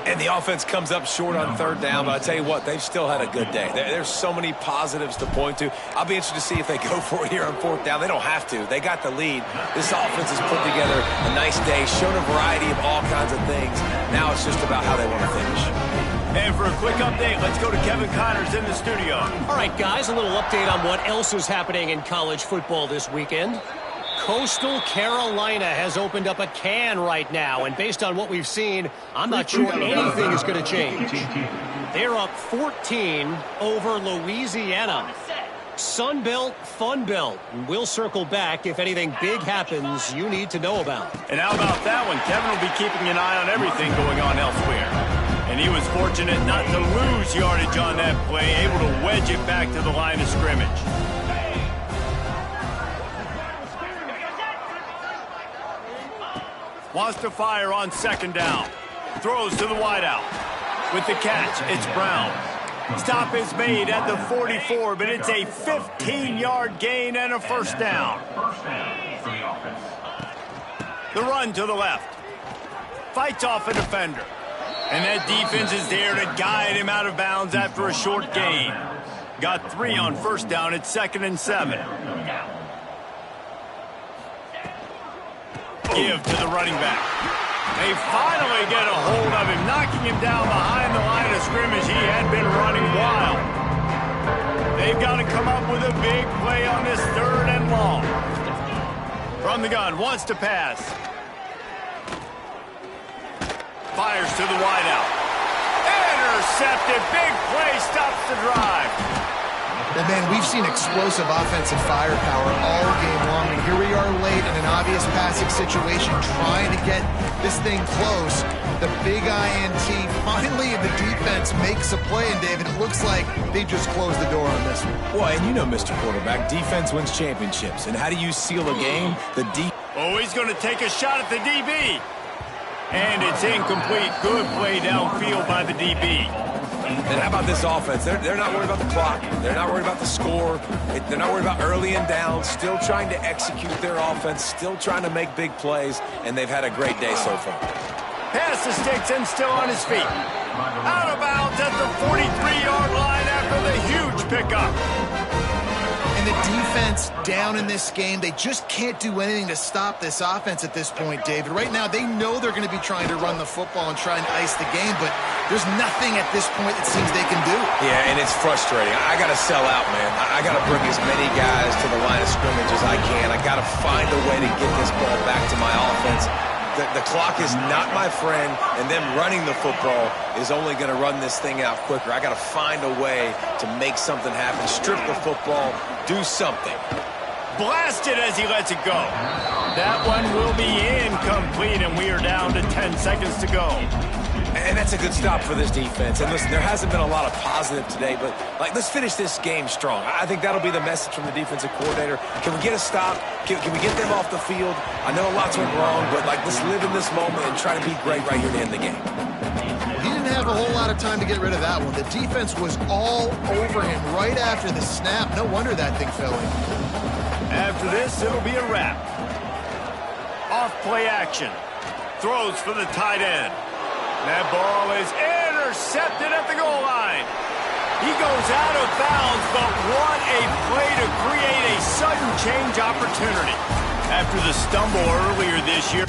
And the offense comes up short on 3rd down, but I'll tell you what, they've still had a good day. There's so many positives to point to. I'll be interested to see if they go for it here on 4th down. They don't have to. They got the lead. This offense has put together a nice day, shown a variety of all kinds of things. Now it's just about how they want to finish.
And for a quick update, let's go to Kevin Connors in the studio.
All right, guys, a little update on what else is happening in college football this weekend. Coastal Carolina has opened up a can right now, and based on what we've seen, I'm not sure anything is going to change. They're up 14 over Louisiana. Sunbelt, Funbelt. We'll circle back if anything big happens you need to know about.
And how about that one? Kevin will be keeping an eye on everything going on elsewhere. And he was fortunate not to lose yardage on that play, able to wedge it back to the line of scrimmage. Wants to fire on 2nd down. Throws to the wideout. With the catch, it's Brown. Stop is made at the 44, but it's a 15-yard gain and a 1st down. The run to the left. Fights off a defender. And that defense is there to guide him out of bounds after a short gain. Got 3 on 1st down. It's 2nd and 7. Give to the running back. They finally get a hold of him, knocking him down behind the line of scrimmage. He had been running wild. They've got to come up with a big play on this 3rd and long. From the gun, wants to pass. Fires to the wideout. Intercepted. Big play, stops the drive.
And man, we've seen explosive offensive firepower all game long, and here we are late in an obvious passing situation trying to get this thing close. The big INT, finally the defense makes a play, and David, it looks like they just closed the door on this one.
Well, and you know, Mr. Quarterback, defense wins championships. And how do you seal a game?
Oh, he's going to take a shot at the DB. And it's incomplete. Good play downfield by the DB.
And how about this offense? They're not worried about the clock. They're not worried about the score. They're not worried about early and down. Still trying to execute their offense. Still trying to make big plays. And they've had a great day so far.
Pass the sticks and still on his feet. Out of bounds at the 43-yard line after the huge pickup.
And the defense down in this game, they just can't do anything to stop this offense at this point, David. Right now, they know they're going to be trying to run the football and try and ice the game, but there's nothing at this point it seems they can do.
Yeah, and it's frustrating. I got to sell out, man. I got to bring as many guys to the line of scrimmage as I can. I got to find a way to get this ball back to my offense. The clock is not my friend, and them running the football is only going to run this thing out quicker. I got to find a way to make something happen, strip the football, do something.
Blasted as he lets it go. That one will be incomplete, and we are down to 10 seconds to go.
And that's a good stop for this defense. And listen, there hasn't been a lot of positive today, but let's finish this game strong. I think that'll be the message from the defensive coordinator. Can we get a stop? Can we get them off the field? I know lots went wrong, but let's live in this moment and try to be great right here to end the game.
He didn't have a whole lot of time to get rid of that one. The defense was all over him right after the snap. No wonder that thing fell in.
After this, it'll be a wrap. Off play action. Throws for the tight end. That ball is intercepted at the goal line. He goes out of bounds, but what a play to create a sudden change opportunity. After the stumble earlier this year.